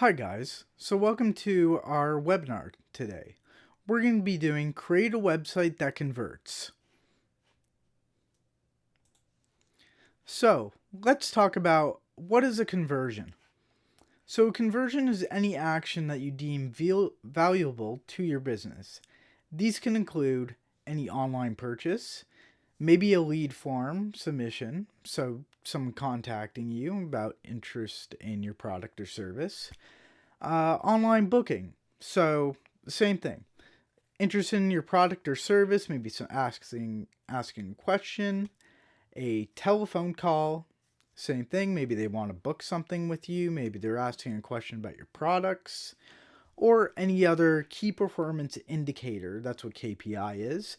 Hi guys, so welcome to our webinar today. We're going to be doing create a website that converts. So let's talk about what is a conversion. So a conversion is any action that you deem valuable to your business. These can include any online purchase, maybe a lead form submission, so someone contacting you about interest in your product or service, online booking. So same thing. Interested in your product or service, maybe some asking a question, a telephone call. Same thing. Maybe they want to book something with you. Maybe they're asking a question about your products or any other key performance indicator. That's what KPI is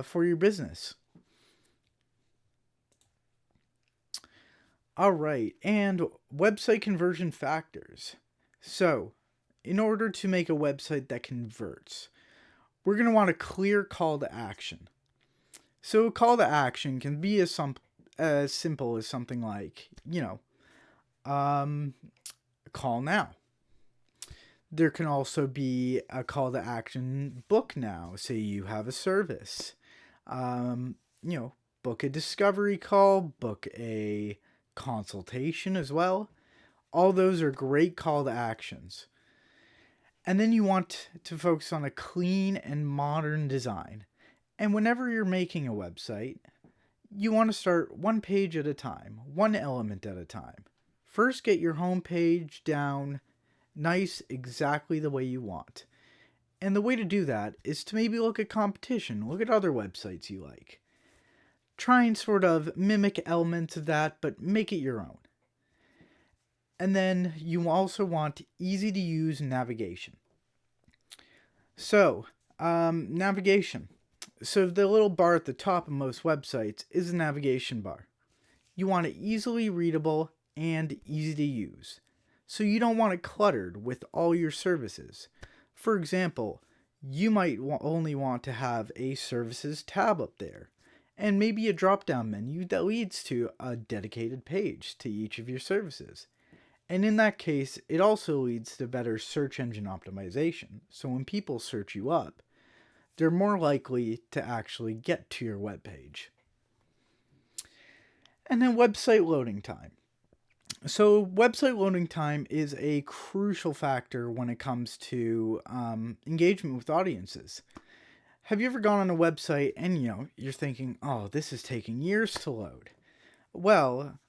for your business. All right, and website conversion factors. So, in order to make a website that converts, we're going to want a clear call to action. So, a call to action can be as simple as something like, call now. There can also be a call to action, book now. Say you have a service. Um, you know, book a discovery call, book a consultation as well. All those are great call to actions. And then you want to focus on a clean and modern design. And whenever you're making a website, you want to start one page at a time, one element at a time. First, get your home page down nice, exactly the way you want. And the way to do that is to maybe look at competition, look at other websites you like. Try and sort of mimic elements of that, but make it your own. And then you also want easy to use navigation. So, navigation. So the little bar at the top of most websites is a navigation bar. You want it easily readable and easy to use. So you don't want it cluttered with all your services. For example, you might only want to have a services tab up there, and maybe a drop-down menu that leads to a dedicated page to each of your services. And in that case, it also leads to better search engine optimization. So when people search you up, they're more likely to actually get to your webpage. And then website loading time. So website loading time is a crucial factor when it comes to engagement with audiences. Have you ever gone on a website and you're thinking, oh, this is taking years to load? Well,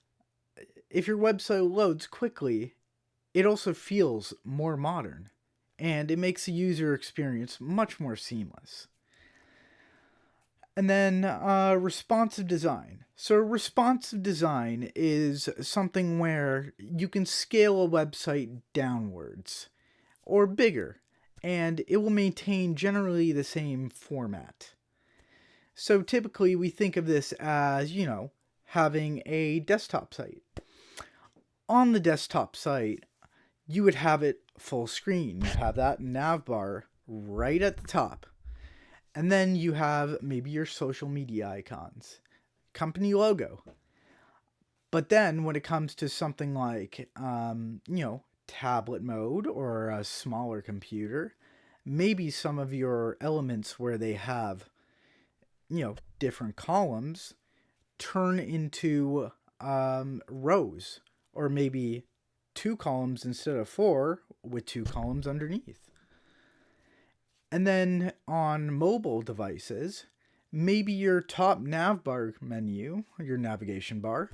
if your website loads quickly, it also feels more modern, and it makes the user experience much more seamless. And then responsive design. So responsive design is something where you can scale a website downwards or bigger, and it will maintain generally the same format. So typically we think of this as, having a desktop site. On the desktop site, you would have it full screen. You have that nav bar right at the top. And then you have maybe your social media icons, company logo. But then when it comes to something like, tablet mode or a smaller computer, maybe some of your elements where they have, different columns turn into rows, or maybe two columns instead of four with two columns underneath. And then on mobile devices, maybe your top nav bar menu, your navigation bar,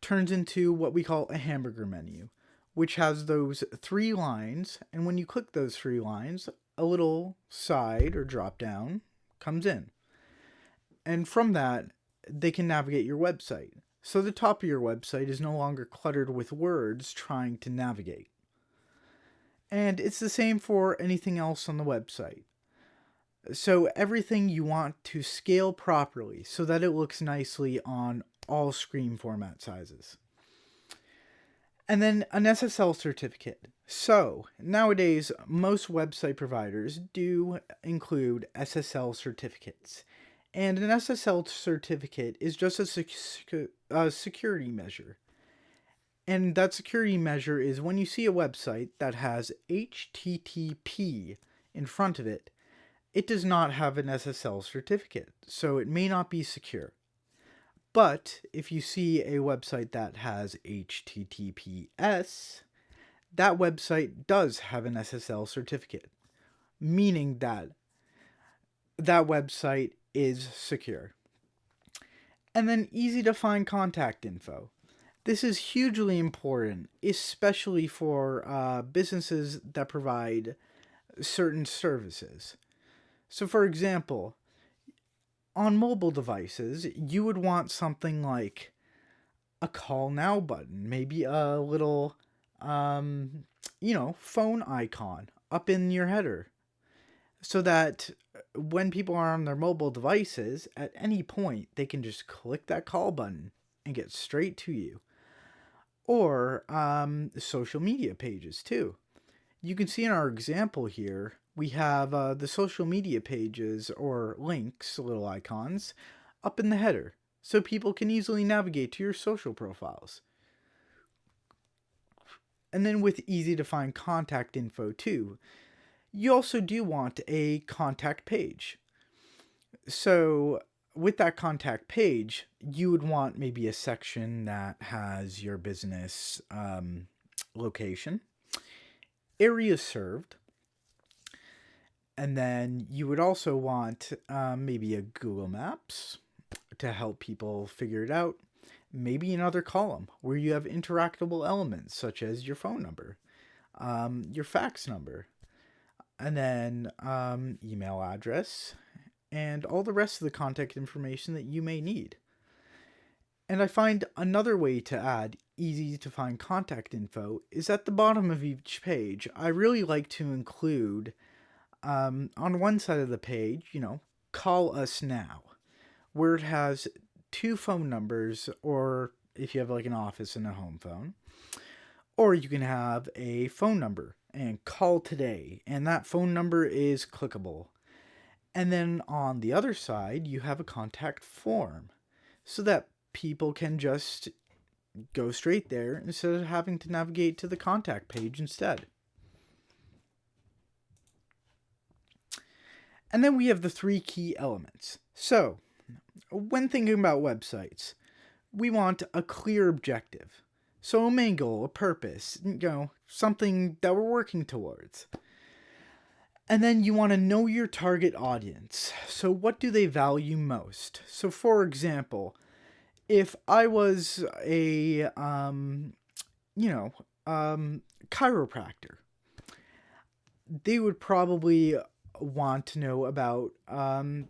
turns into what we call a hamburger menu, which has those three lines. And when you click those three lines, a little side or drop down comes in. And from that, they can navigate your website. So the top of your website is no longer cluttered with words trying to navigate. And it's the same for anything else on the website. So everything you want to scale properly so that it looks nicely on all screen format sizes. And then an SSL certificate. So nowadays, most website providers do include SSL certificates. And an SSL certificate is just a security measure. And that security measure is when you see a website that has HTTP in front of it, it does not have an SSL certificate, so it may not be secure. But if you see a website that has HTTPS, that website does have an SSL certificate, meaning that that website is secure. And then easy to find contact info. This is hugely important, especially for businesses that provide certain services. So, for example, on mobile devices, you would want something like a call now button, maybe a little, phone icon up in your header, so that when people are on their mobile devices, at any point, they can just click that call button and get straight to you. Or social media pages, too. You can see in our example here, we have the social media pages or links, little icons, up in the header, so people can easily navigate to your social profiles. And then with easy to find contact info too, you also do want a contact page. So with that contact page, you would want maybe a section that has your business location, areas served, and then you would also want maybe a Google Maps to help people figure it out. Maybe another column where you have interactable elements such as your phone number, your fax number, and then email address, and all the rest of the contact information that you may need. And I find another way to add easy to find contact info is at the bottom of each page. I really like to include on one side of the page, call us now, where it has two phone numbers, or if you have like an office and a home phone, or you can have a phone number and call today, and that phone number is clickable. And then on the other side, you have a contact form so that people can just go straight there instead of having to navigate to the contact page instead. And then we have the three key elements. So, when thinking about websites, we want a clear objective. So a main goal, a purpose, something that we're working towards. And then you want to know your target audience. So what do they value most? So for example, if I was a, chiropractor, they would probably want to know about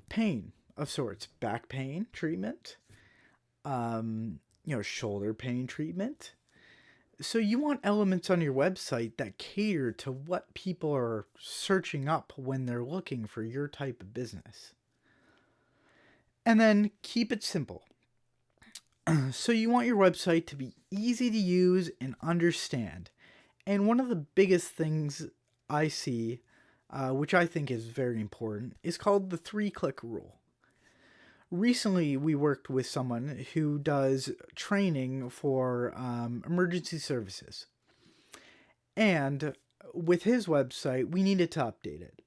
pain of sorts, back pain treatment, shoulder pain treatment. So you want elements on your website that cater to what people are searching up when they're looking for your type of business. And then keep it simple. So you want your website to be easy to use and understand. And one of the biggest things I see, which I think is very important, is called the 3-click rule. Recently, we worked with someone who does training for emergency services. And with his website, we needed to update it.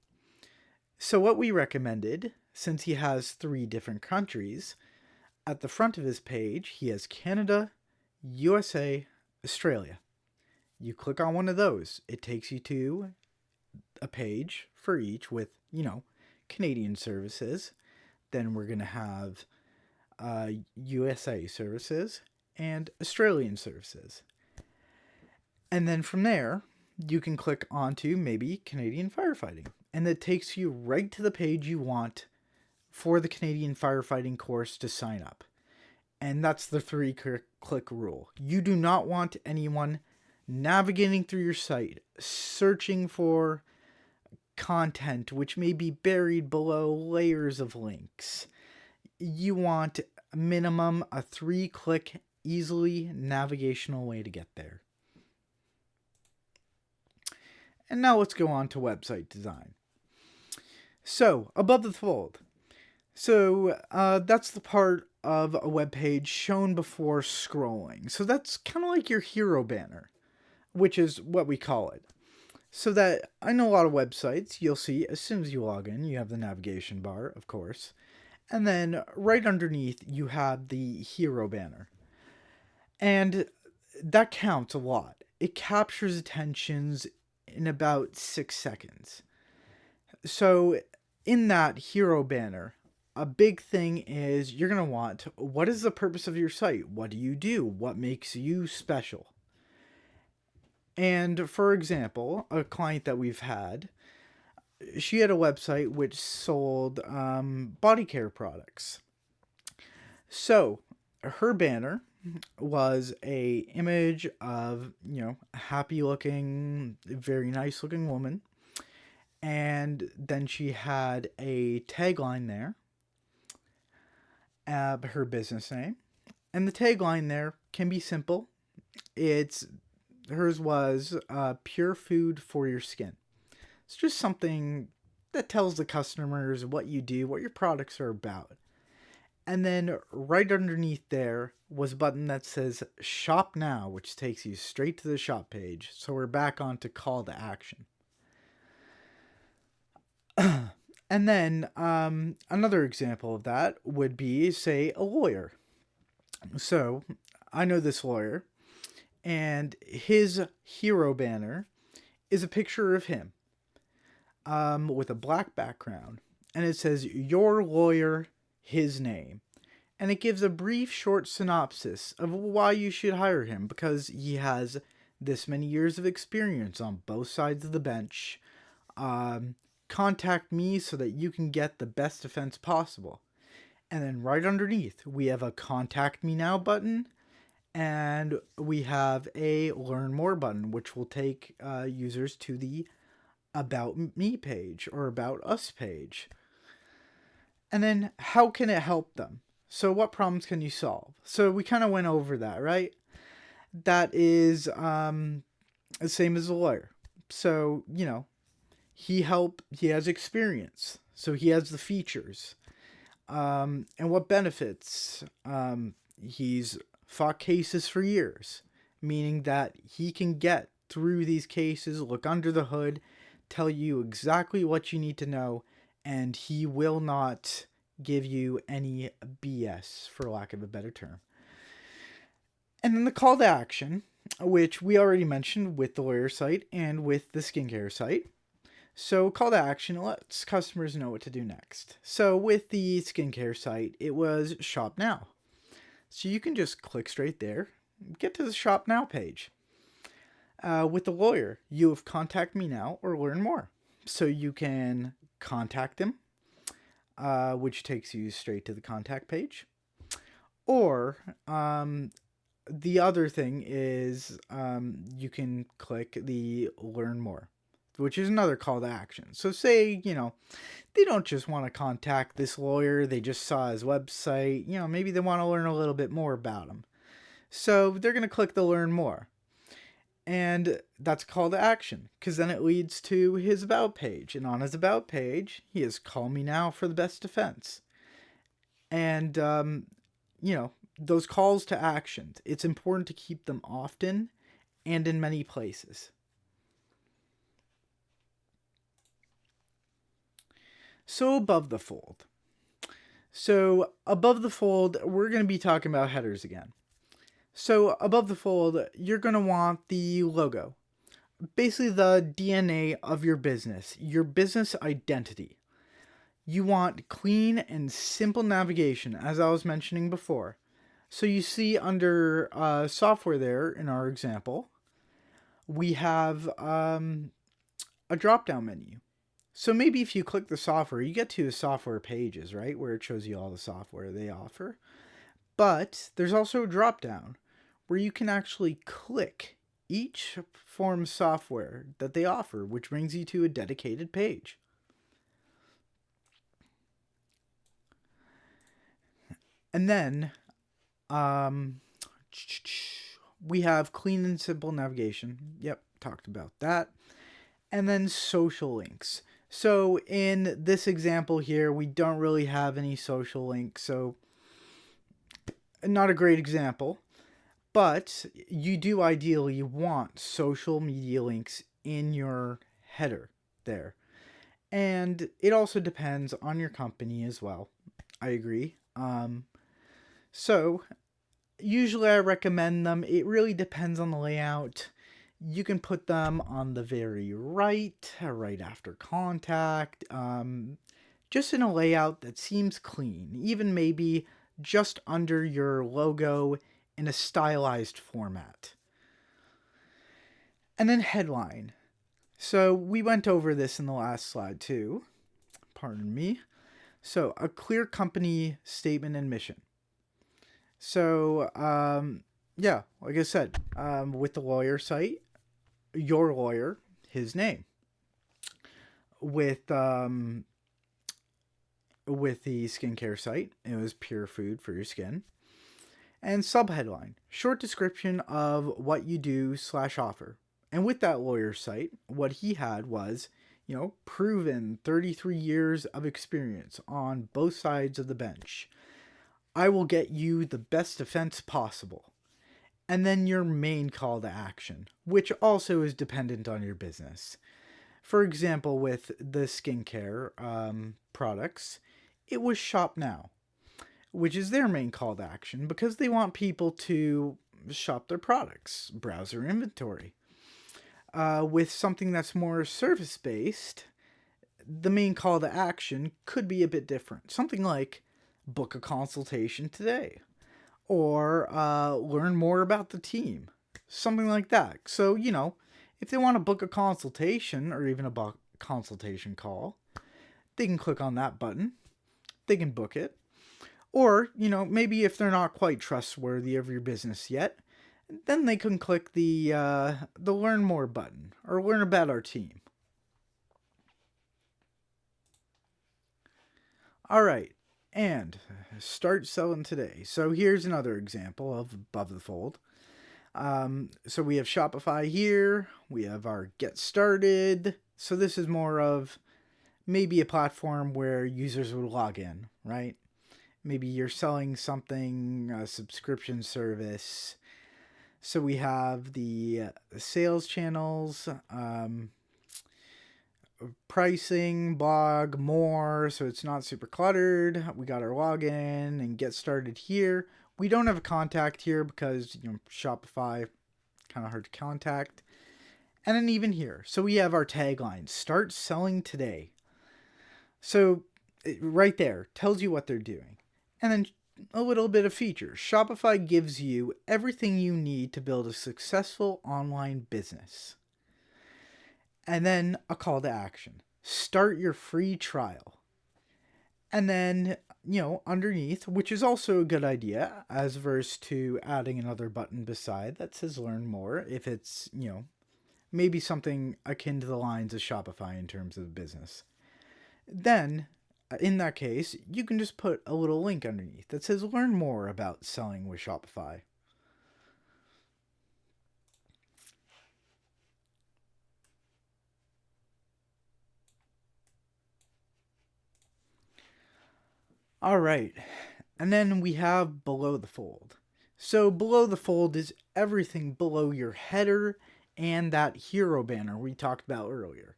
So what we recommended, since he has 3 different countries, at the front of his page, he has Canada, USA, Australia. You click on one of those. It takes you to a page for each with, Canadian services. Then we're going to have USA services and Australian services. And then from there, you can click onto maybe Canadian firefighting. And that takes you right to the page you want for the Canadian firefighting course to sign up. And that's the 3-click rule. You do not want anyone navigating through your site, searching for content which may be buried below layers of links. You want minimum a 3-click, easily navigational way to get there. And now let's go on to website design. So, above the fold. So, that's the part of a web page shown before scrolling. So that's kind of like your hero banner, which is what we call it. So that I know a lot of websites, you'll see as soon as you log in, you have the navigation bar, of course. And then right underneath, you have the hero banner. And that counts a lot. It captures attentions in about 6 seconds. So in that hero banner, a big thing is you're going to want, what is the purpose of your site? What do you do? What makes you special? And for example, a client that we've had, she had a website which sold body care products. So her banner was a image of, a happy looking, very nice looking woman. And then she had a tagline there, her business name. And the tagline there can be simple. Hers was pure food for your skin. It's just something that tells the customers what you do, what your products are about. And then right underneath there was a button that says Shop Now, which takes you straight to the shop page. So we're back on to call to action. And then another example of that would be, say, a lawyer. So I know this lawyer, and his hero banner is a picture of him with a black background. And it says, Your lawyer, his name. And it gives a brief, short synopsis of why you should hire him, because he has this many years of experience on both sides of the bench. Contact me so that you can get the best defense possible. And then right underneath, we have a Contact Me Now button, and we have a Learn More button, which will take users to the About Me page or About Us page. And then how can it help them? So what problems can you solve? So we kind of went over that, right? That is the same as a lawyer. So, he has experience. So he has the features. And what benefits? He's fought cases for years, meaning that he can get through these cases, look under the hood, tell you exactly what you need to know, and he will not give you any BS, for lack of a better term. And then the call to action, which we already mentioned with the lawyer site and with the skincare site. So call to action lets customers know what to do next. So with the skincare site, it was Shop Now. So you can just click straight there, get to the Shop Now page. With the lawyer, you have Contact Me Now or Learn More. So you can contact him, which takes you straight to the contact page. Or the other thing is you can click the Learn More, which is another call to action. So say, they don't just want to contact this lawyer, they just saw his website, maybe they want to learn a little bit more about him. So they're going to click the Learn More. And that's a call to action, because then it leads to his About page. And on his About page, he has Call Me Now for the best defense. And, those calls to action, it's important to keep them often and in many places. So above the fold. So above the fold, we're going to be talking about headers again. So above the fold, you're going to want the logo. Basically the DNA of your business identity. You want clean and simple navigation, as I was mentioning before. So you see under software there, in our example, we have a drop-down menu. So maybe if you click the software, you get to the software pages, right, where it shows you all the software they offer. But there's also a drop-down where you can actually click each form of software that they offer, which brings you to a dedicated page. And then we have clean and simple navigation. Yep, talked about that. And then social links. So in this example here, we don't really have any social links. So Not a great example, but you do ideally want social media links in your header there. And it also depends on your company as well. I agree. So usually I recommend them. It really depends on the layout. You can put them on the very right after contact, just in a layout that seems clean, even maybe just under your logo in a stylized format. And then headline. So we went over this in the last slide too. Pardon me. So a clear company statement and mission. So yeah, like I said, with the lawyer site, your lawyer, his name. With the skincare site, it was pure food for your skin. And subheadline, short description of what you do / offer. And with that lawyer site, what he had was, proven 33 years of experience on both sides of the bench. I will get you the best defense possible. And then your main call to action, which also is dependent on your business. For example, with the skincare products, it was shop now, which is their main call to action because they want people to shop their products, browse their inventory. With something that's more service based, the main call to action could be a bit different. Something like book a consultation today or learn more about the team. Something like that. So, if they want to book a consultation or even a consultation call, they can click on that button. They can book it. Or, maybe if they're not quite trustworthy of your business yet, then they can click the learn more button or learn about our team. All right, and start selling today. So here's another example of above the fold. So we have Shopify here. We have our get started. So this is more of maybe a platform where users would log in, right? Maybe you're selling something, a subscription service. So we have the sales channels, pricing, blog, more, so it's not super cluttered. We got our login and get started here. We don't have a contact here because, Shopify, kind of hard to contact. And then even here, so we have our tagline, start selling today. So right there tells you what they're doing. And then a little bit of features. Shopify gives you everything you need to build a successful online business. And then a call to action. Start your free trial. And then, underneath, which is also a good idea, as versus to adding another button beside that says learn more, if it's, maybe something akin to the lines of Shopify in terms of the business. Then, in that case, you can just put a little link underneath that says learn more about selling with Shopify. All right. And then we have below the fold. So below the fold is everything below your header and that hero banner we talked about earlier.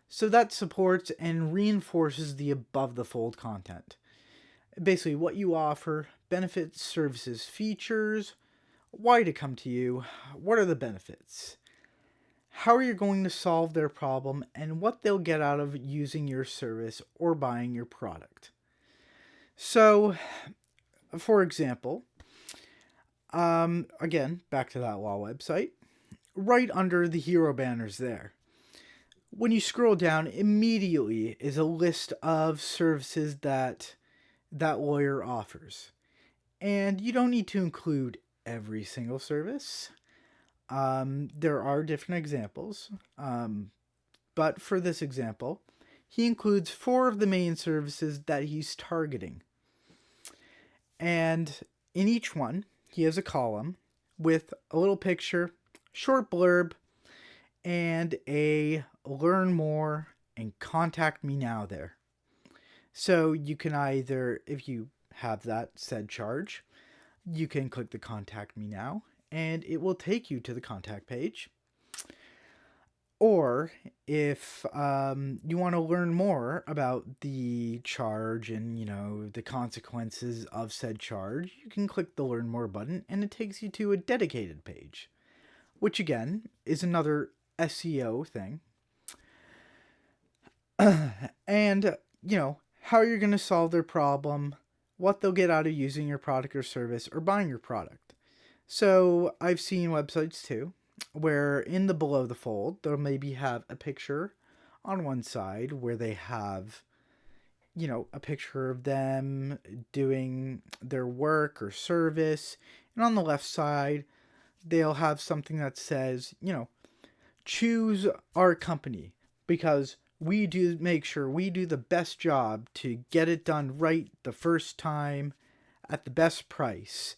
So that supports and reinforces the above the fold content. Basically, what you offer, benefits, services, features, why to come to you, what are the benefits, how are you going to solve their problem, and what they'll get out of using your service or buying your product. So, for example, again, back to that law website, right under the hero banners there. When you scroll down, immediately is a list of services that lawyer offers. And you don't need to include every single service. There are different examples. But for this example, he includes 4 of the main services that he's targeting. And in each one, he has a column with a little picture, short blurb, and a learn more and contact me now there. So you can either, if you have that said charge, you can click the Contact Me Now, and it will take you to the contact page. Or if you want to learn more about the charge and, the consequences of said charge, you can click the Learn More button, and it takes you to a dedicated page, which again is another SEO thing. And, how you're going to solve their problem, what they'll get out of using your product or service or buying your product. So I've seen websites too where in the below the fold, they'll maybe have a picture on one side where they have, a picture of them doing their work or service. And on the left side, they'll have something that says, choose our company because we do make sure we do the best job to get it done right the first time at the best price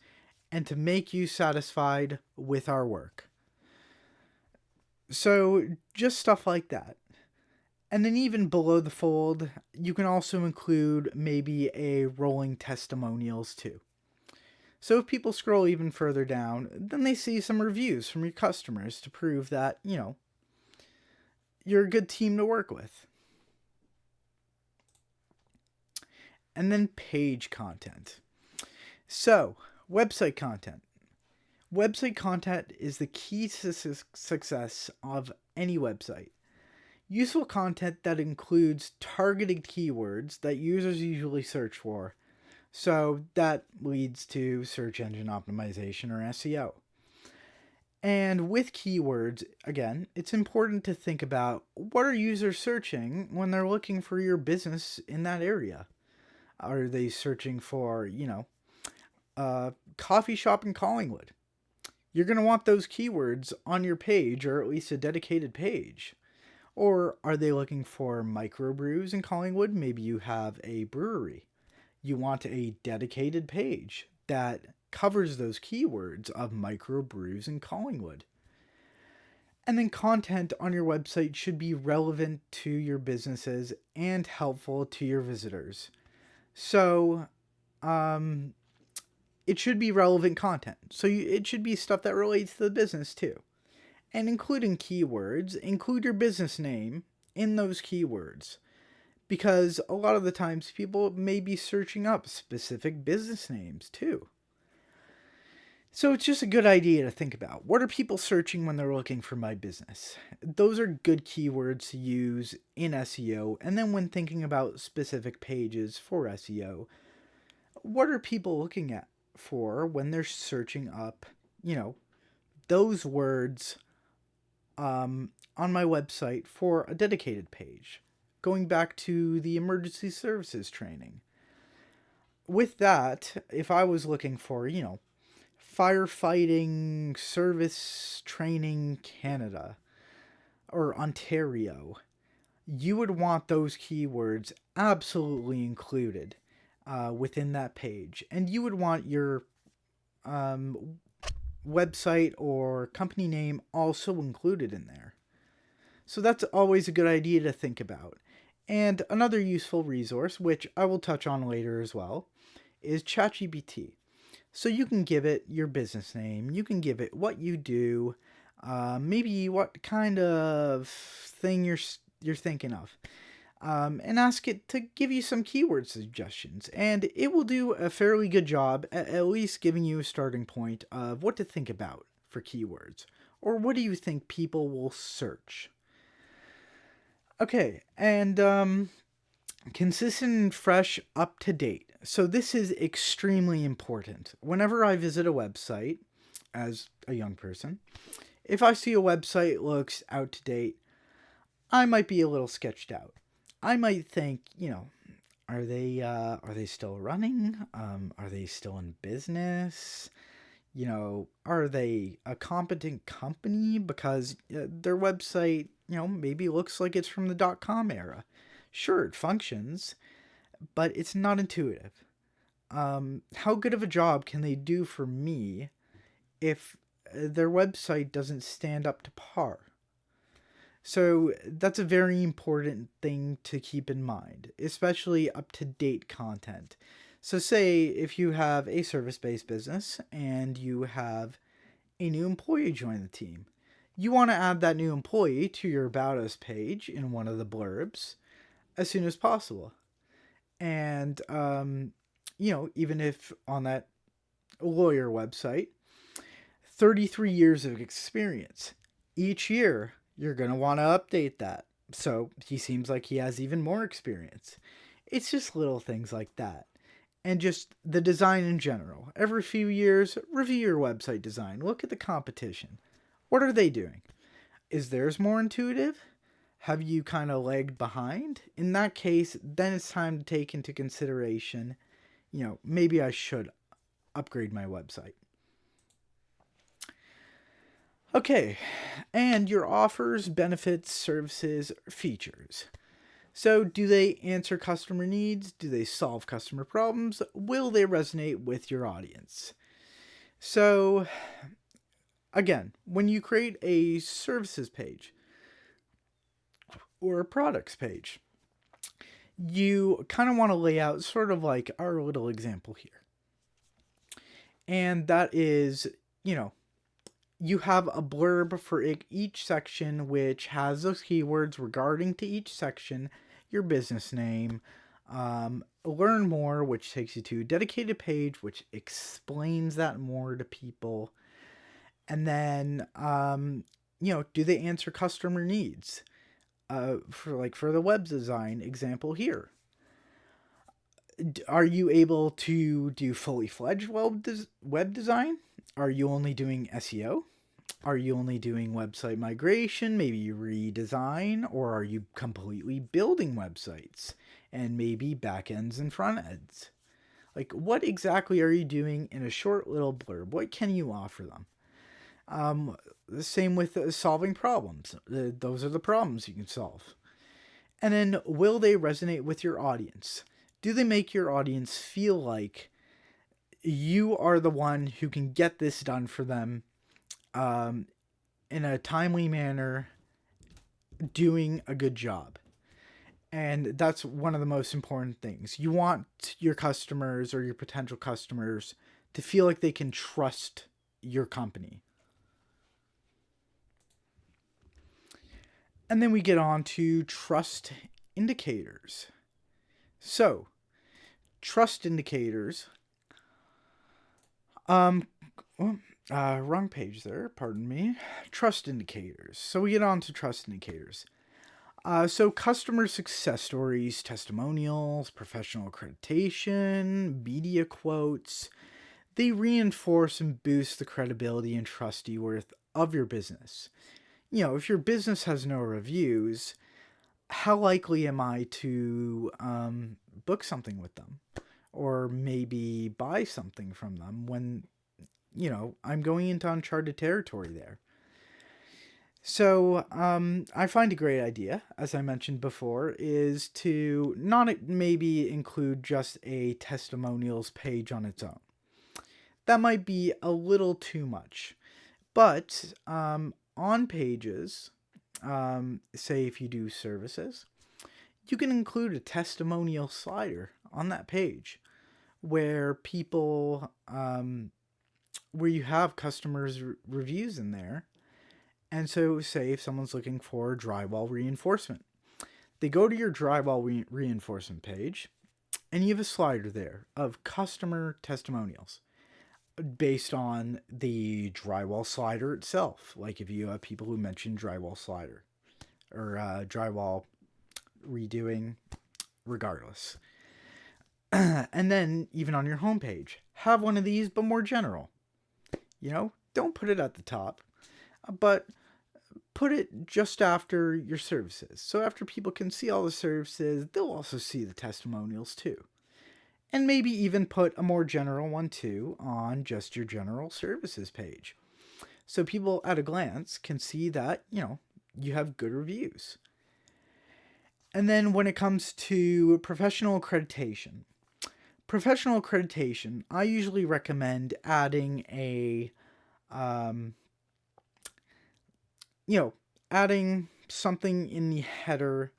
and to make you satisfied with our work. So just stuff like that. And then even below the fold, you can also include maybe a rolling testimonials too. So if people scroll even further down, then they see some reviews from your customers to prove that, you're a good team to work with. And then page content. So, website content. Website content is the key to success of any website. Useful content that includes targeted keywords that users usually search for. So that leads to search engine optimization or SEO. And with keywords, again, it's important to think about what are users searching when they're looking for your business in that area. Are they searching for, coffee shop in Collingwood? You're going to want those keywords on your page, or at least a dedicated page. Or are they looking for microbrews in Collingwood? Maybe you have a brewery. You want a dedicated page that covers those keywords of microbrews in Collingwood. And then content on your website should be relevant to your businesses and helpful to your visitors. So, it should be relevant content. So it should be stuff that relates to the business too. And including keywords, include your business name in those keywords. Because a lot of the times people may be searching up specific business names too. So it's just a good idea to think about. What are people searching when they're looking for my business? Those are good keywords to use in SEO. And then when thinking about specific pages for SEO, what are people looking at for when they're searching up, those words on my website for a dedicated page? Going back to the emergency services training. With that, if I was looking for, firefighting service training Canada or Ontario, you would want those keywords absolutely included within that page. And you would want your website or company name also included in there. So that's always a good idea to think about. And another useful resource, which I will touch on later as well, is ChatGPT. So you can give it your business name, you can give it what you do, maybe what kind of thing you're thinking of, and ask it to give you some keyword suggestions. And it will do a fairly good job at least giving you a starting point of what to think about for keywords. Or what do you think people will search? Okay, and consistent and fresh, up to date. So this is extremely important. Whenever I visit a website, as a young person, if I see a website looks out to date, I might be a little sketched out. I might think, are they still running? Are they still in business? Are they a competent company? Because their website, maybe looks like it's from the .com era. Sure, it functions, but it's not intuitive. How good of a job can they do for me if their website doesn't stand up to par? So that's a very important thing to keep in mind, especially up-to-date content. So say if you have a service-based business and you have a new employee join the team, you want to add that new employee to your About Us page in one of the blurbs as soon as possible. And, even if on that lawyer website, 33 years of experience. Each year, you're going to want to update that. So he seems like he has even more experience. It's just little things like that. And just the design in general. Every few years, review your website design. Look at the competition. What are they doing? Is theirs more intuitive? Have you kind of lagged behind? In that case, then it's time to take into consideration, maybe I should upgrade my website. Okay, and your offers, benefits, services, features. So, do they answer customer needs? Do they solve customer problems? Will they resonate with your audience? So, again, when you create a services page or a products page, you kind of want to lay out sort of like our little example here. And that is, you have a blurb for each section which has those keywords regarding to each section, your business name, learn more, which takes you to a dedicated page which explains that more to people, and then do they answer customer needs? For the web design example here, are you able to do fully fledged web design? Are you only doing SEO? Are you only doing website migration, maybe redesign, or are you completely building websites and maybe back ends and front ends? Like, what exactly are you doing in a short little blurb? What can you offer them? The same with solving problems. Those are the problems you can solve. And then, will they resonate with your audience? Do they make your audience feel like you are the one who can get this done for them in a timely manner, doing a good job? And that's one of the most important things. You want your customers or your potential customers to feel like they can trust your company. And then we get on to trust indicators. So, trust indicators. Wrong page there, pardon me. Trust indicators. So we get on to trust indicators. So customer success stories, testimonials, professional accreditation, media quotes, they reinforce and boost the credibility and trustworthiness worth of your business. If your business has no reviews, how likely am I to book something with them? Or maybe buy something from them when, I'm going into uncharted territory there. So, I find a great idea, as I mentioned before, is to not maybe include just a testimonials page on its own. That might be a little too much. But on pages, say if you do services, you can include a testimonial slider on that page where people, where you have customers' reviews in there. And so, say if someone's looking for drywall reinforcement, they go to your drywall reinforcement page, and you have a slider there of customer testimonials based on the drywall slider itself. Like if you have people who mention drywall slider or drywall redoing, regardless. And then, even on your homepage, have one of these, but more general. Don't put it at the top, but put it just after your services. So after people can see all the services, they'll also see the testimonials too. And maybe even put a more general one too on just your general services page. So people at a glance can see that, you have good reviews. And then when it comes to professional accreditation, I usually recommend adding adding something in the header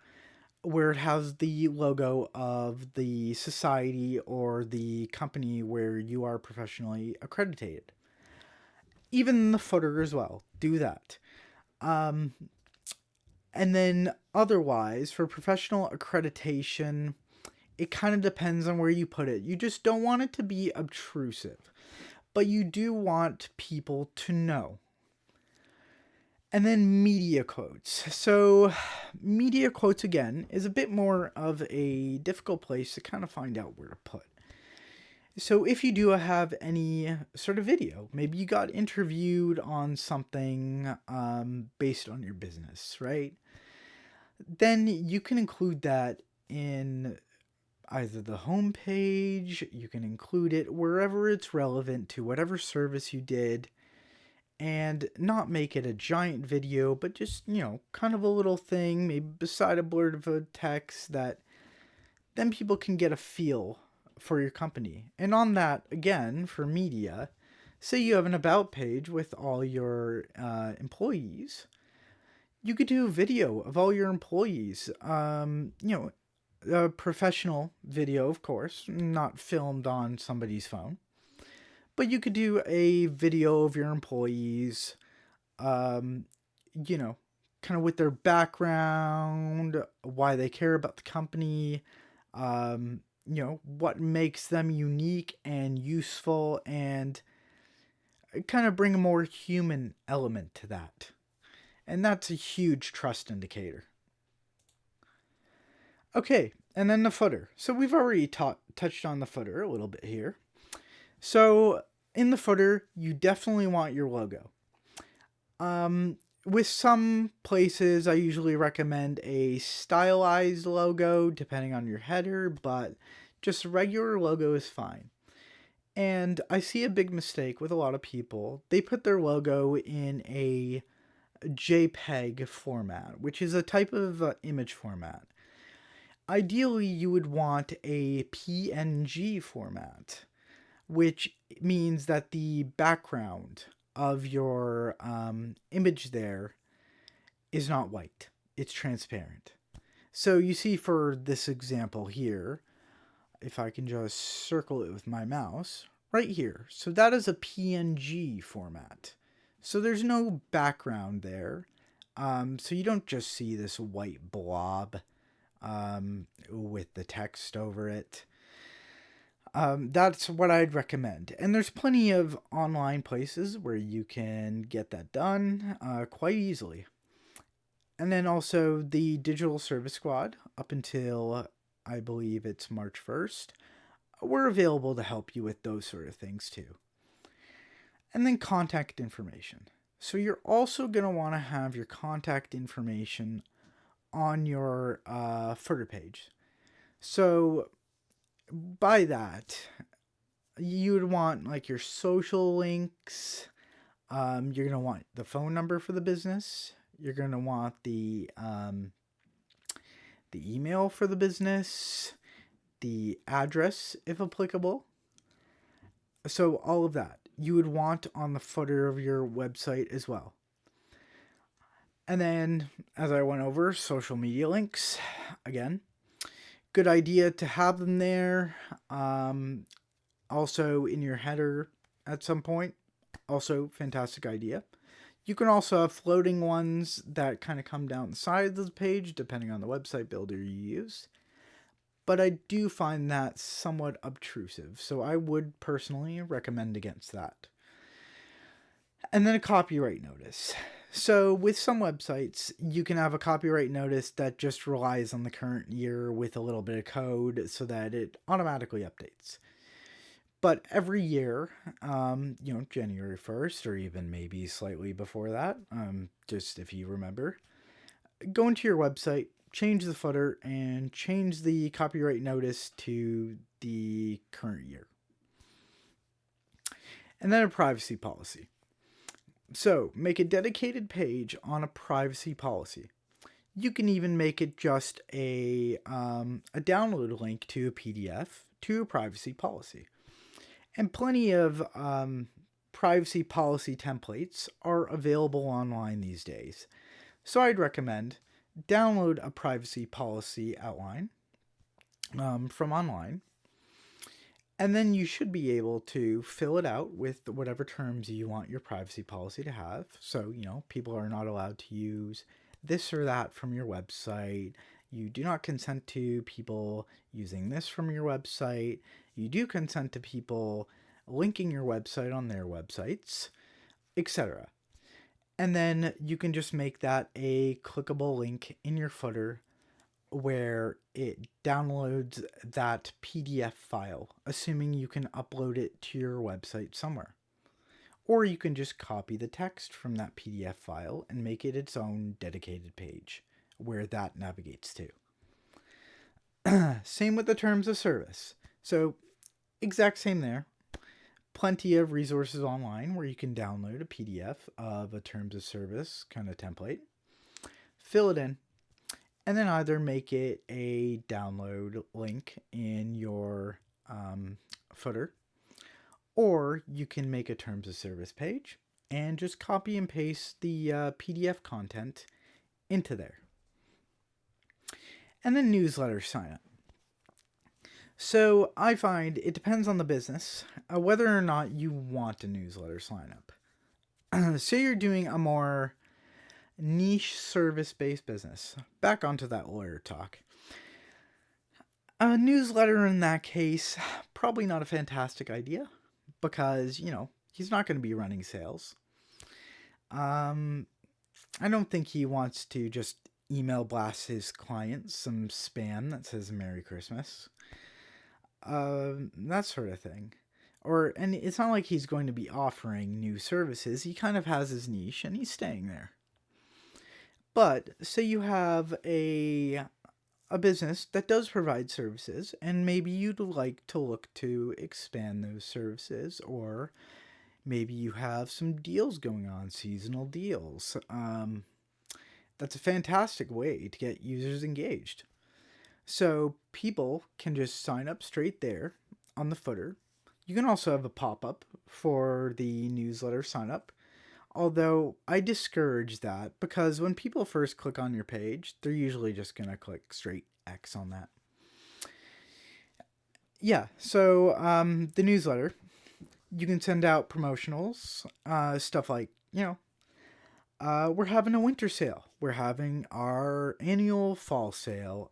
where it has the logo of the society or the company where you are professionally accredited. Even the footer as well. Do that. Um, and then otherwise, for professional accreditation, it kind of depends on where you put it. You just don't want it to be obtrusive, but you do want people to know. And then media quotes. So, media quotes again is a bit more of a difficult place to kind of find out where to put. So, if you do have any sort of video, maybe you got interviewed on something based on your business, right? Then you can include that in either the homepage, you can include it wherever it's relevant to whatever service you did, and not make it a giant video, but just, kind of a little thing, maybe beside a blurt of a text that then people can get a feel for your company. And on that, again, for media, say you have an about page with all your employees, you could do a video of all your employees, a professional video, of course, not filmed on somebody's phone. But you could do a video of your employees, um, kind of with their background, why they care about the company, what makes them unique and useful, and kind of bring a more human element to that. And that's a huge trust indicator. Okay, and then the footer. So we've already touched on the footer a little bit here. So in the footer, you definitely want your logo. With some places, I usually recommend a stylized logo depending on your header, but just a regular logo is fine. And I see a big mistake with a lot of people. They put their logo in a JPEG format, which is a type of image format. Ideally, you would want a PNG format, which means that the background of your image there is not white. It's transparent. So you see for this example here, if I can just circle it with my mouse, right here. So that is a PNG format. So there's no background there. So you don't just see this white blob with the text over it. That's what I'd recommend. And there's plenty of online places where you can get that done quite easily. And then also the Digital Service Squad, up until I believe it's March 1st, we're available to help you with those sort of things too. And then contact information. So you're also going to want to have your contact information on your footer page. So by that, you would want like your social links. You're going to want the phone number for the business. You're going to want the email for the business, the address if applicable. So all of that you would want on the footer of your website as well. And then, as I went over, social media links. Again, good idea to have them there. Also in your header at some point. Also, fantastic idea. You can also have floating ones that kind of come down the side of the page, depending on the website builder you use. But I do find that somewhat obtrusive, so I would personally recommend against that. And then a copyright notice. So with some websites, you can have a copyright notice that just relies on the current year with a little bit of code so that it automatically updates. But every year, January 1st, or even maybe slightly before that, just if you remember, go into your website, change the footer, and change the copyright notice to the current year. And then a privacy policy. So, make a dedicated page on a privacy policy. You can even make it just a download link to a PDF to a privacy policy. And plenty of privacy policy templates are available online these days. So I'd recommend download a privacy policy outline from online. And then you should be able to fill it out with whatever terms you want your privacy policy to have. So, people are not allowed to use this or that from your website. You do not consent to people using this from your website. You do consent to people linking your website on their websites, etc. And then you can just make that a clickable link in your footer where it downloads that PDF file, assuming you can upload it to your website somewhere. Or you can just copy the text from that PDF file and make it its own dedicated page where that navigates to. Same with the terms of service. So, exact same there. Plenty of resources online where you can download a PDF of a terms of service kind of template, fill it in, and then either make it a download link in your footer, or you can make a terms of service page and just copy and paste the PDF content into there. And then newsletter sign up. So I find it depends on the business whether or not you want a newsletter sign up. Say you're doing a more niche service-based business. Back onto that lawyer talk. A newsletter in that case, probably not a fantastic idea because, he's not going to be running sales. I don't think he wants to just email blast his clients some spam that says Merry Christmas. That sort of thing. And it's not like he's going to be offering new services. He kind of has his niche and he's staying there. But say you have a business that does provide services and maybe you'd like to look to expand those services, or maybe you have some deals going on, seasonal deals. That's a fantastic way to get users engaged. So people can just sign up straight there on the footer. You can also have a pop-up for the newsletter sign up. Although I discourage that because when people first click on your page, they're usually just going to click straight X on that. Yeah, so the newsletter, you can send out promotionals, stuff like, we're having a winter sale. We're having our annual fall sale.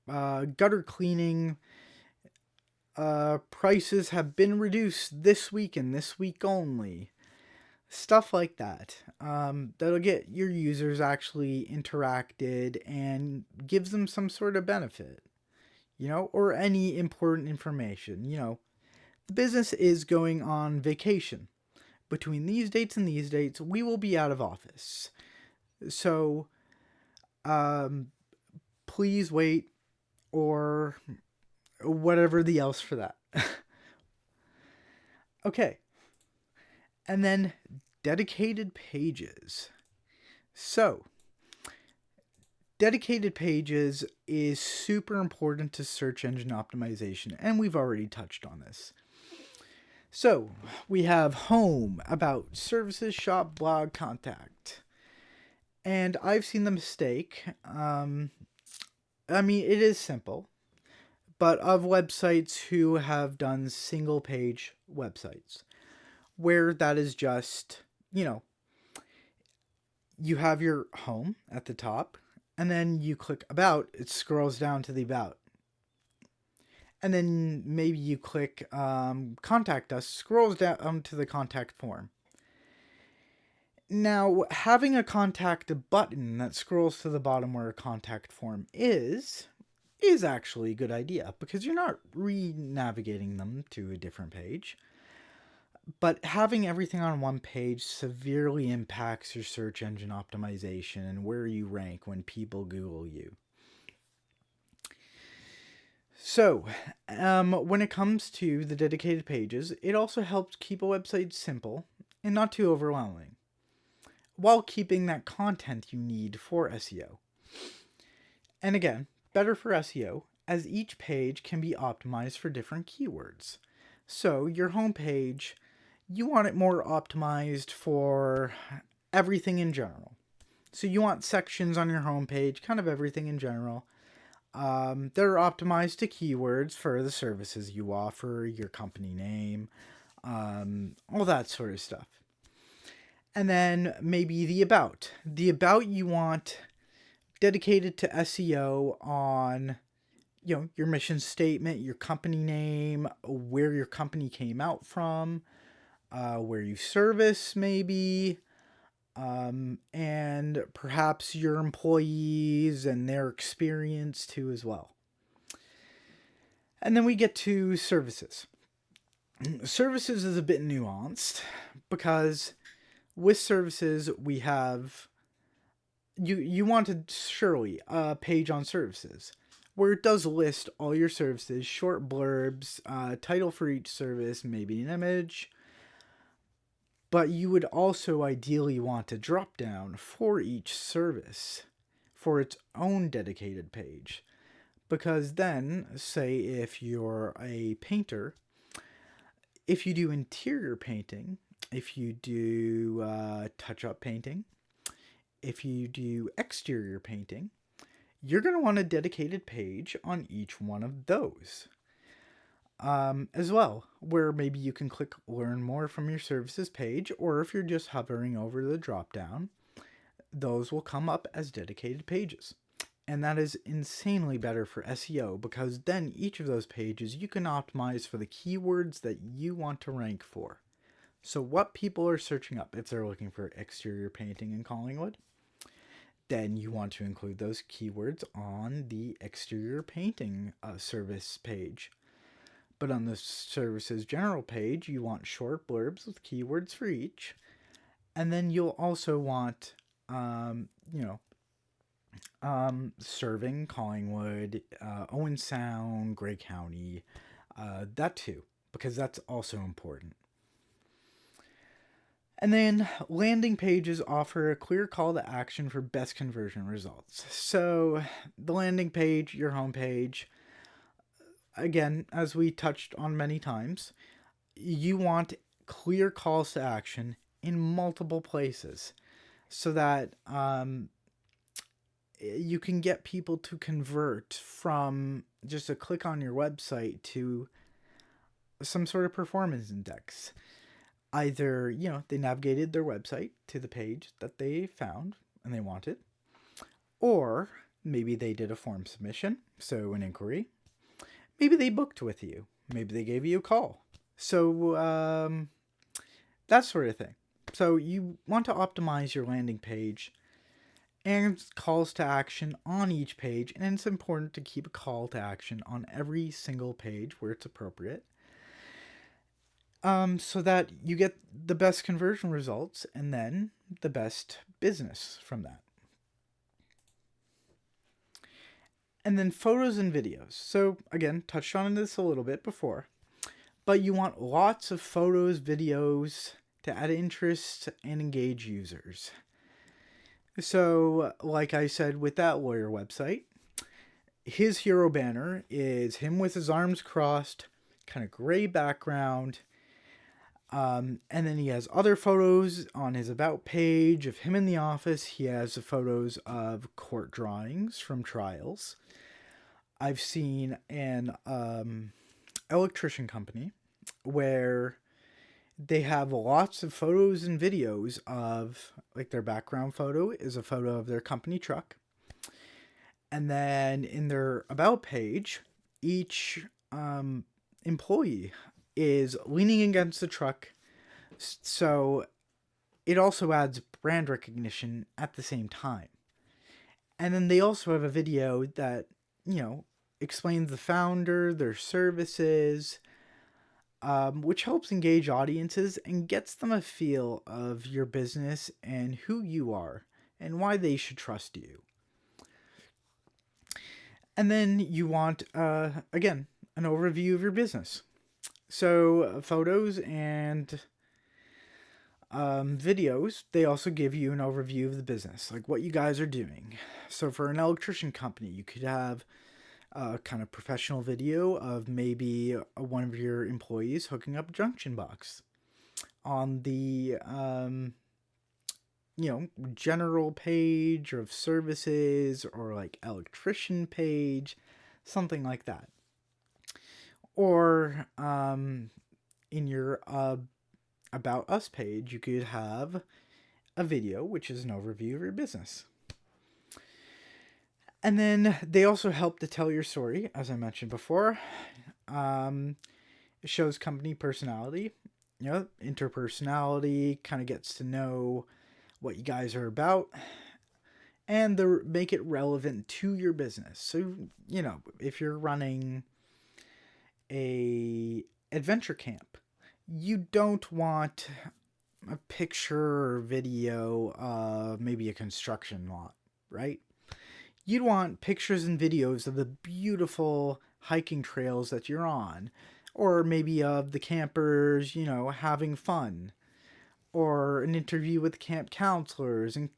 Gutter cleaning prices have been reduced this week and this week only. Stuff like that. That'll get your users actually interacted and gives them some sort of benefit, or any important information. The business is going on vacation. Between these dates and these dates, we will be out of office. So, please wait, or whatever the else for that. Okay. And then dedicated pages. So, dedicated pages is super important to search engine optimization, and we've already touched on this. So, we have home, about, services, shop, blog, contact. And I've seen the mistake. It is simple, but of websites who have done single page websites, where that is just, you have your home at the top, and then you click about, it scrolls down to the about. And then maybe you click contact us, scrolls down to the contact form. Now, having a contact button that scrolls to the bottom where a contact form is actually a good idea because you're not re-navigating them to a different page. But having everything on one page severely impacts your search engine optimization and where you rank when people Google you. So, when it comes to the dedicated pages, it also helps keep a website simple and not too overwhelming, while keeping that content you need for SEO. And again, better for SEO, as each page can be optimized for different keywords. So, your homepage, you want it more optimized for everything in general. So you want sections on your homepage, kind of everything in general. They're optimized to keywords for the services you offer, your company name, all that sort of stuff. And then maybe the about. The about you want dedicated to SEO on, your mission statement, your company name, where your company came out from, where you service maybe, and perhaps your employees and their experience too as well. And then we get to services. Services is a bit nuanced because with services we have you wanted surely a page on services where it does list all your services, short blurbs, title for each service, maybe an image. But you would also ideally want a drop down for each service for its own dedicated page. Because then, say if you're a painter, if you do interior painting, if you do touch-up painting, if you do exterior painting, you're going to want a dedicated page on each one of those. As well, where maybe you can click learn more from your services page, or if you're just hovering over the drop down, those will come up as dedicated pages. And that is insanely better for SEO because then each of those pages you can optimize for the keywords that you want to rank for. So what people are searching up if they're looking for exterior painting in Collingwood, then you want to include those keywords on the exterior painting service page. But on the services general page, you want short blurbs with keywords for each. And then you'll also want, serving Collingwood, Owen Sound, Grey County, that too, because that's also important. And then landing pages offer a clear call to action for best conversion results. So the landing page, your homepage, again, as we touched on many times, you want clear calls to action in multiple places so that you can get people to convert from just a click on your website to some sort of performance index. Either, they navigated their website to the page that they found and they wanted, or maybe they did a form submission, so an inquiry. Maybe they booked with you. Maybe they gave you a call. So that sort of thing. So you want to optimize your landing page and calls to action on each page, and it's important to keep a call to action on every single page where it's appropriate. So that you get the best conversion results and then the best business from that. And then photos and videos. So again, touched on this a little bit before, but you want lots of photos, videos to add interest and engage users. So like I said with that lawyer website, his hero banner is him with his arms crossed, kind of gray background. And then he has other photos on his about page of him in the office. He has photos of court drawings from trials. I've seen an electrician company where they have lots of photos and videos of, like, their background photo is a photo of their company truck. And then in their about page, each employee is leaning against the truck, so it also adds brand recognition at the same time. And then they also have a video that, explains the founder, their services, which helps engage audiences and gets them a feel of your business and who you are and why they should trust you. And then you want, again, an overview of your business. So photos and videos, they also give you an overview of the business, like what you guys are doing. So for an electrician company, you could have a kind of professional video of maybe one of your employees hooking up a junction box. On the general page of services or like electrician page, something like that. Or in your About Us page, you could have a video, which is an overview of your business. And then they also help to tell your story, as I mentioned before. It shows company personality, interpersonality, kind of gets to know what you guys are about, and they make it relevant to your business. So, if you're running a adventure camp, you don't want a picture or video of maybe a construction lot, right? You'd want pictures and videos of the beautiful hiking trails that you're on, or maybe of the campers, having fun, or an interview with camp counselors and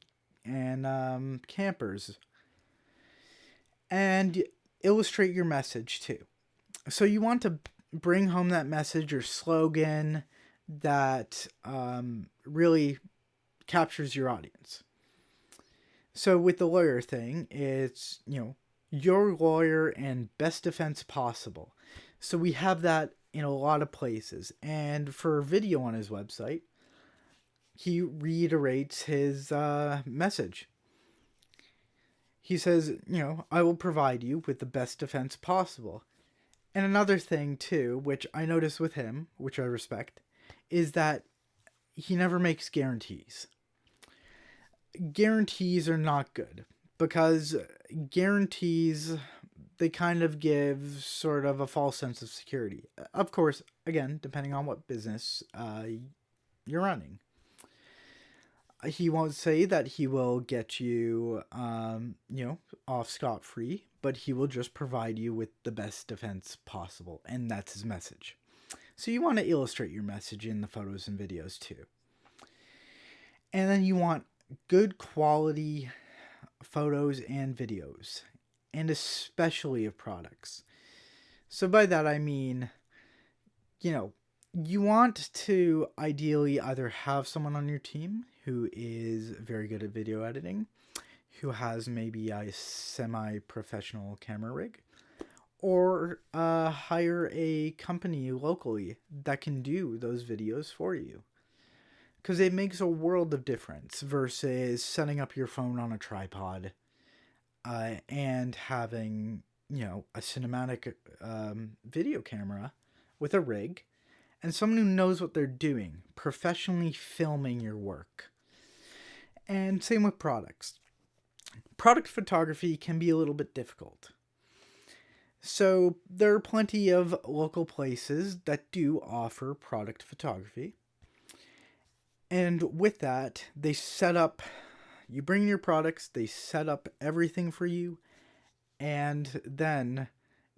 campers, and illustrate your message too. So you want to bring home that message or slogan that really captures your audience. So with the lawyer thing, it's, your lawyer and best defense possible. So we have that in a lot of places. And for video on his website, he reiterates his message. He says, I will provide you with the best defense possible. And another thing, too, which I notice with him, which I respect, is that he never makes guarantees. Guarantees are not good, because guarantees, they kind of give sort of a false sense of security. Of course, again, depending on what business you're running. He won't say that he will get you, off scot-free, but he will just provide you with the best defense possible, and that's his message. So you want to illustrate your message in the photos and videos too. And then you want good quality photos and videos, and especially of products. So by that I mean, you want to ideally either have someone on your team who is very good at video editing, who has maybe a semi-professional camera rig, or hire a company locally that can do those videos for you. Because it makes a world of difference versus setting up your phone on a tripod and having, a cinematic video camera with a rig and someone who knows what they're doing, professionally filming your work. And same with products. Product photography can be a little bit difficult. So there are plenty of local places that do offer product photography. And with that, they set up, you bring your products, they set up everything for you, and then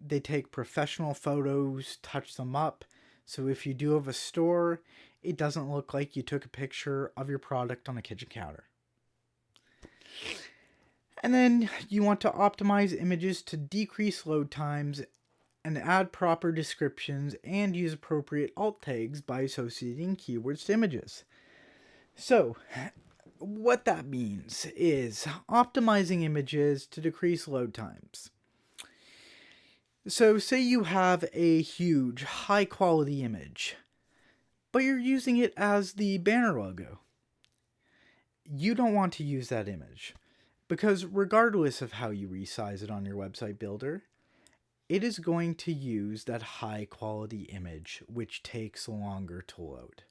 they take professional photos, touch them up. So if you do have a store, it doesn't look like you took a picture of your product on a kitchen counter. And then you want to optimize images to decrease load times and add proper descriptions and use appropriate alt tags by associating keywords to images. So, what that means is optimizing images to decrease load times. So, say you have a huge, high quality image, but you're using it as the banner logo. You don't want to use that image, because regardless of how you resize it on your website builder, it is going to use that high quality image, which takes longer to load.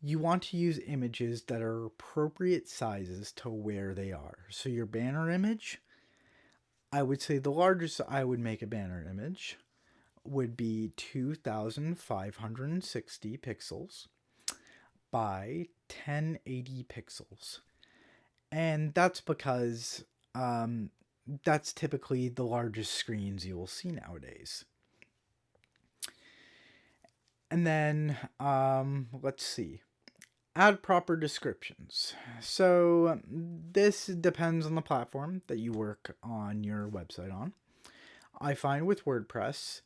You want to use images that are appropriate sizes to where they are. So your banner image, I would say the largest I would make a banner image would be 2,560 pixels by 1080 pixels. And that's because that's typically the largest screens you will see nowadays. And then, let's see. Add proper descriptions. So this depends on the platform that you work on your website on. I find with WordPress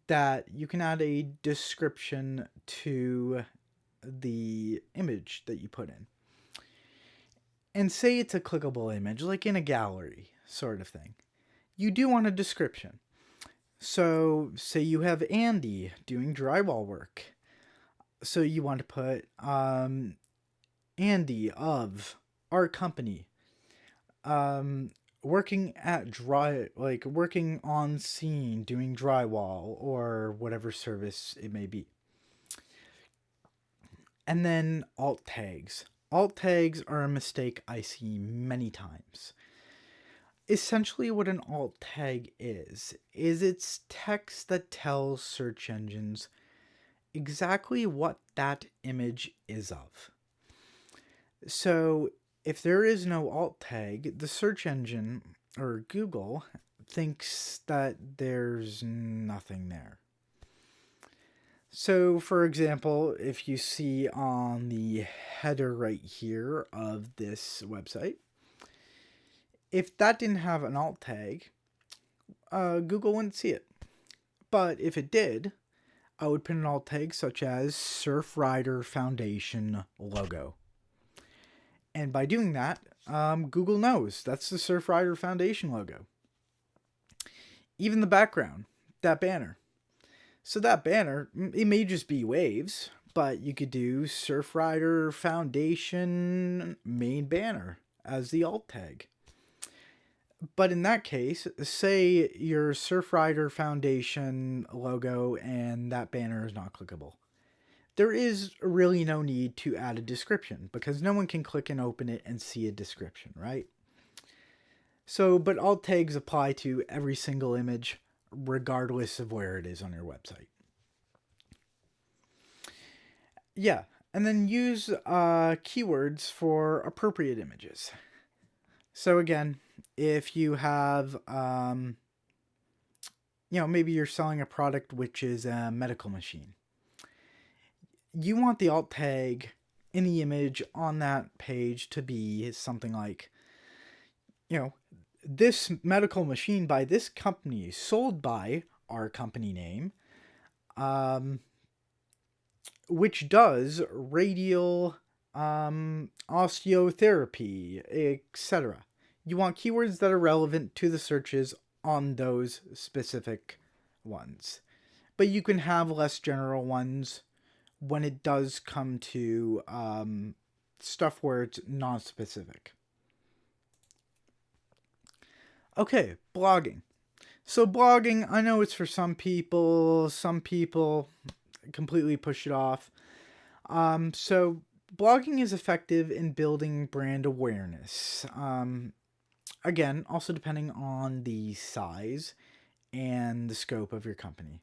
that you can add a description to the image that you put in. And say it's a clickable image, like in a gallery sort of thing. You do want a description. So, say you have Andy doing drywall work. So you want to put Andy of our company, um, working working on scene doing drywall or whatever service it may be. And then alt tags. Alt tags are a mistake I see many times. Essentially what an alt tag is it's text that tells search engines exactly what that image is of. So if there is no alt tag, the search engine or Google thinks that there's nothing there. So, for example, if you see on the header right here of this website, if that didn't have an alt tag, Google wouldn't see it. But if it did, I would put an alt tag such as Surfrider Foundation logo. And by doing that, Google knows that's the Surfrider Foundation logo. Even the background, that banner. So that banner, it may just be waves, but you could do Surfrider Foundation main banner as the alt tag. But in that case, say your Surfrider Foundation logo and that banner is not clickable. There is really no need to add a description because no one can click and open it and see a description, right? So, but alt tags apply to every single image regardless of where it is on your website. Yeah, and then use keywords for appropriate images. So again, if you have, maybe you're selling a product which is a medical machine. You want the alt tag in the image on that page to be something like, this medical machine by this company, sold by our company name, which does radial osteotherapy, etc. You want keywords that are relevant to the searches on those specific ones. But you can have less general ones when it does come to stuff where it's non-specific. Okay, blogging. So blogging, I know it's for some people completely push it off. So blogging is effective in building brand awareness. Again, also depending on the size and the scope of your company.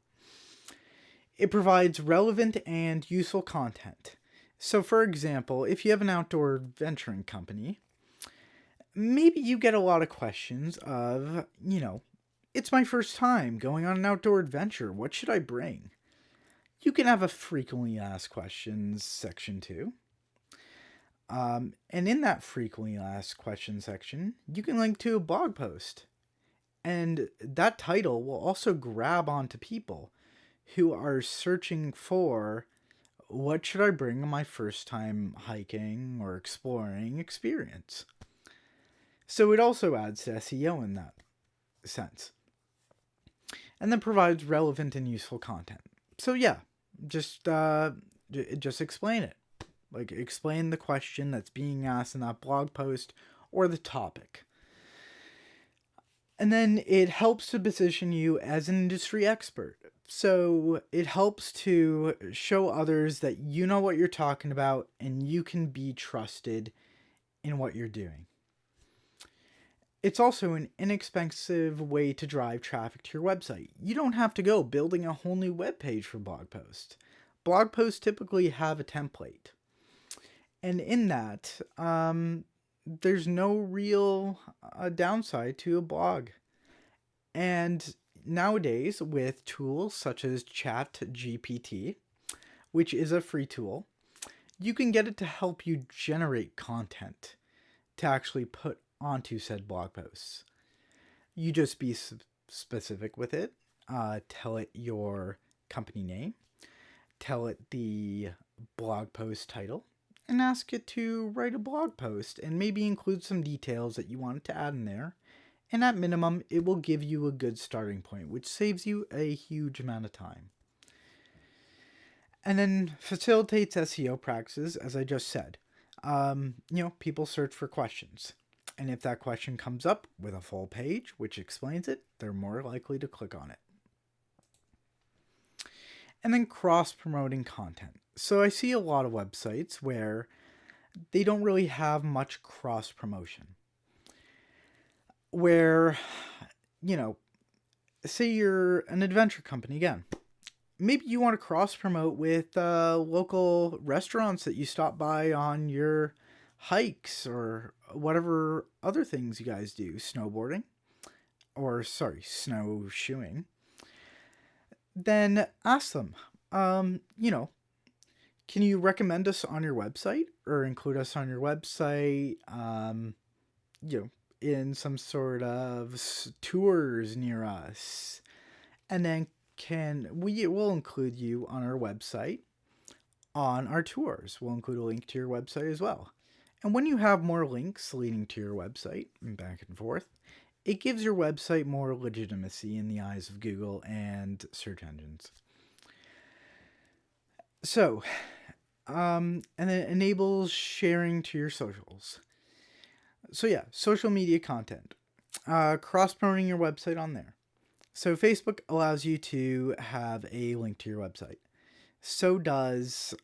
It provides relevant and useful content. So, for example, if you have an outdoor venturing company, maybe you get a lot of questions of, it's my first time going on an outdoor adventure. What should I bring? You can have a frequently asked questions section too. And in that frequently asked questions section, you can link to a blog post. And that title will also grab onto people who are searching for what should I bring on my first time hiking or exploring experience. So it also adds to SEO in that sense. And then provides relevant and useful content. So yeah, just explain it. Like explain the question that's being asked in that blog post or the topic. And then it helps to position you as an industry expert. So it helps to show others that you know what you're talking about and you can be trusted in what you're doing. It's also an inexpensive way to drive traffic to your website. You don't have to go building a whole new web page for blog posts. Blog posts typically have a template. And in that, there's no real downside to a blog. And nowadays, with tools such as ChatGPT, which is a free tool, you can get it to help you generate content to actually put onto said blog posts. You just be specific with it. Tell it your company name. Tell it the blog post title. and ask it to write a blog post and maybe include some details that you want it to add in there. And at minimum, it will give you a good starting point, which saves you a huge amount of time. And then facilitates SEO practices, as I just said. People search for questions. And if that question comes up with a full page which explains it, they're more likely to click on it. And then cross-promoting content. So I see a lot of websites where they don't really have much cross-promotion. Where, say you're an adventure company again. Maybe you want to cross-promote with local restaurants that you stop by on your hikes or whatever other things you guys do, snowboarding, snowshoeing. Then ask them, can you recommend us on your website or include us on your website, in some sort of tours near us? And then we'll include you on our website on our tours. We'll include a link to your website as well. And when you have more links leading to your website and back and forth, it gives your website more legitimacy in the eyes of Google and search engines. So, and it enables sharing to your socials. So yeah, social media content. Cross-promoting your website on there. So Facebook allows you to have a link to your website. So does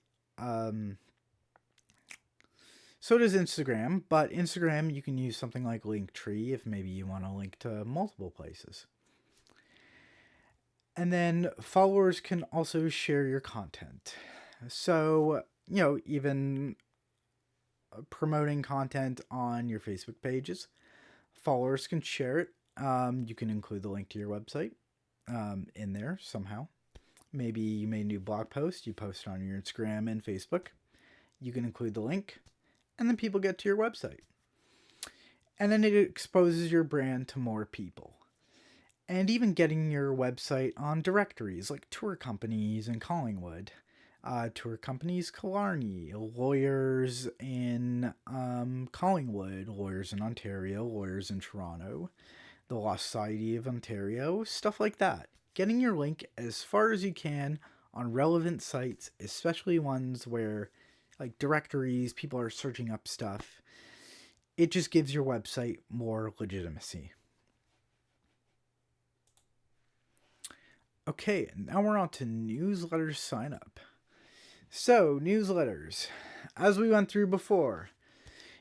Instagram, but Instagram you can use something like Linktree if maybe you want to link to multiple places. And then followers can also share your content. So, even promoting content on your Facebook pages, followers can share it. You can include the link to your website in there somehow. Maybe you made a new blog post, you post it on your Instagram and Facebook. You can include the link, and then people get to your website. And then it exposes your brand to more people. And even getting your website on directories like tour companies in Collingwood, tour companies Killarney, lawyers in Collingwood, lawyers in Ontario, lawyers in Toronto, the Law Society of Ontario, stuff like that. Getting your link as far as you can on relevant sites, especially ones where, like directories, people are searching up stuff. It just gives your website more legitimacy. Okay, now we're on to newsletter sign up. So, newsletters. As we went through before,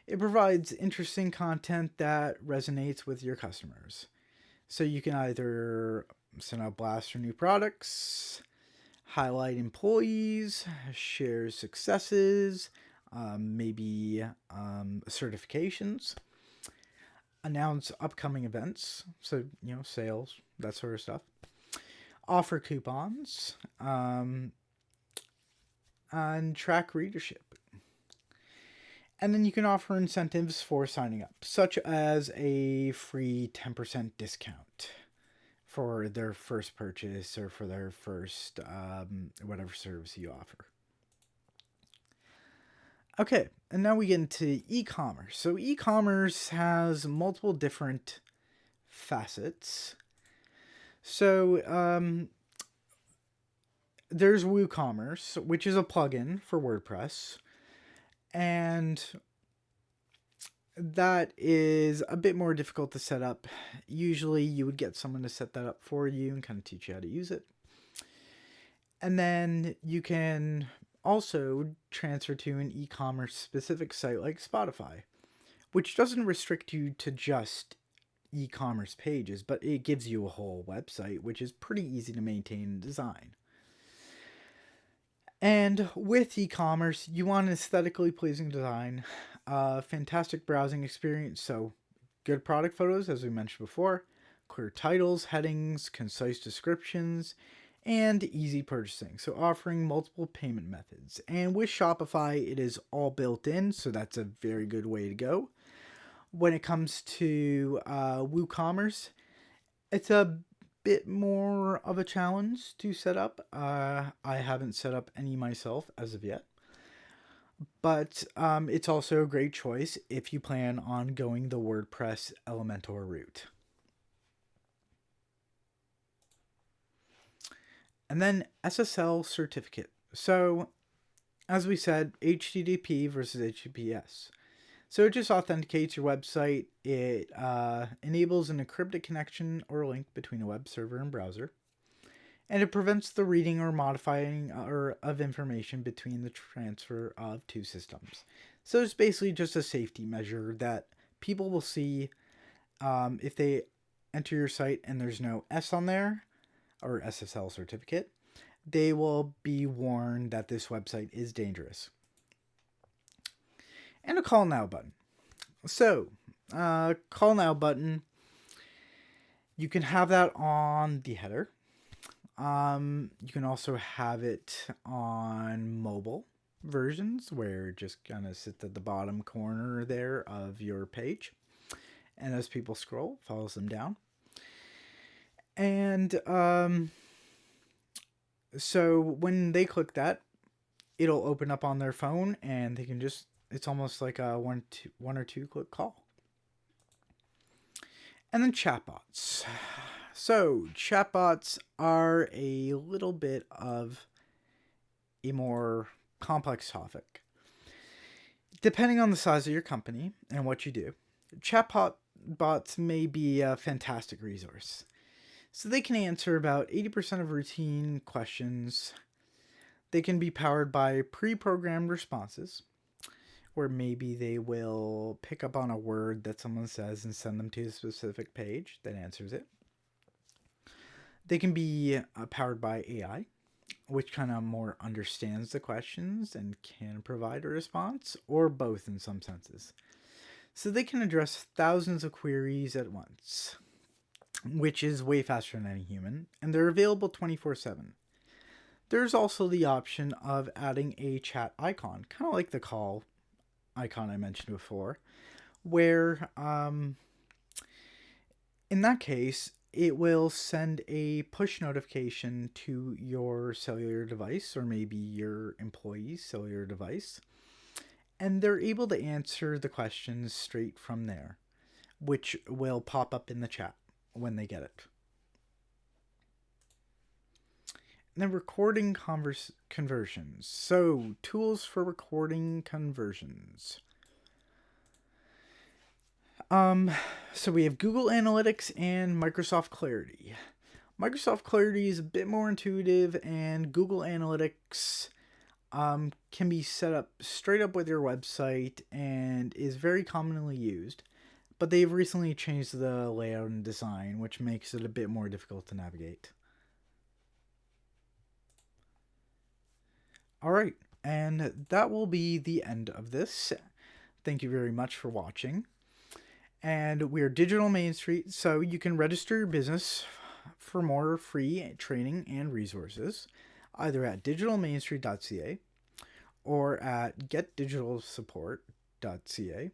it provides interesting content that resonates with your customers. So you can either send out blasts for new products, highlight employees, share successes, maybe certifications, announce upcoming events, so, sales, that sort of stuff, offer coupons, and track readership. And then you can offer incentives for signing up, such as a free 10% discount for their first purchase or for their first whatever service you offer. Okay, and now we get into e-commerce. So e-commerce has multiple different facets. So there's WooCommerce, which is a plugin for WordPress. And that is a bit more difficult to set up. Usually you would get someone to set that up for you and kind of teach you how to use it. And then you can also transfer to an e-commerce specific site like Spotify, which doesn't restrict you to just e-commerce pages, but it gives you a whole website, which is pretty easy to maintain and design. And with e-commerce, you want an aesthetically pleasing design, fantastic browsing experience, so good product photos, as we mentioned before, clear titles, headings, concise descriptions, and easy purchasing, so offering multiple payment methods. And with Shopify, it is all built in, so that's a very good way to go. When it comes to WooCommerce, it's a bit more of a challenge to set up. I haven't set up any myself as of yet. but it's also a great choice if you plan on going the WordPress Elementor route. And then SSL certificate. So, as we said, HTTP versus HTTPS. So it just authenticates your website. It enables an encrypted connection or link between a web server and browser. And it prevents the reading or modifying of information between the transfer of two systems. So it's basically just a safety measure that people will see if they enter your site and there's no S on there, or SSL certificate. They will be warned that this website is dangerous. And a call now button. So, call now button, you can have that on the header. You can also have it on mobile versions where it just kind of sits at the bottom corner there of your page. And as people scroll, follows them down. And so when they click that, it'll open up on their phone and they can just, it's almost like a one or two click call. And then chatbots. So chatbots are a little bit of a more complex topic. Depending on the size of your company and what you do, chatbot bots may be a fantastic resource. So they can answer about 80% of routine questions. They can be powered by pre-programmed responses, where maybe they will pick up on a word that someone says and send them to a specific page that answers it. They can be powered by AI, which kind of more understands the questions and can provide a response, or both in some senses. So they can address thousands of queries at once, which is way faster than any human, and they're available 24/7. There's also the option of adding a chat icon, kind of like the call icon I mentioned before, where in that case, it will send a push notification to your cellular device or maybe your employee's cellular device, and they're able to answer the questions straight from there, which will pop up in the chat when they get it. And then recording conversions. So, tools for recording conversions. So we have Google Analytics and Microsoft Clarity. Microsoft Clarity is a bit more intuitive, and Google Analytics can be set up straight up with your website and is very commonly used. But they've recently changed the layout and design, which makes it a bit more difficult to navigate. All right, and that will be the end of this. Thank you very much for watching. And we're Digital Main Street, so you can register your business for more free training and resources, either at digitalmainstreet.ca or at getdigitalsupport.ca.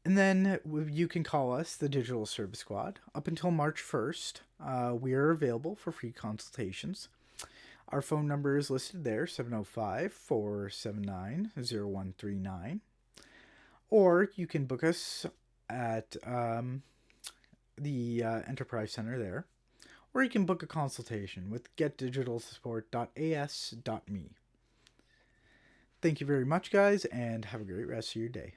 And then you can call us, the Digital Service Squad. Up until March 1st, we are available for free consultations. Our phone number is listed there, 705-479-0139. Or you can book us at the Enterprise Center there. Or you can book a consultation with getdigitalsupport.as.me. Thank you very much, guys, and have a great rest of your day.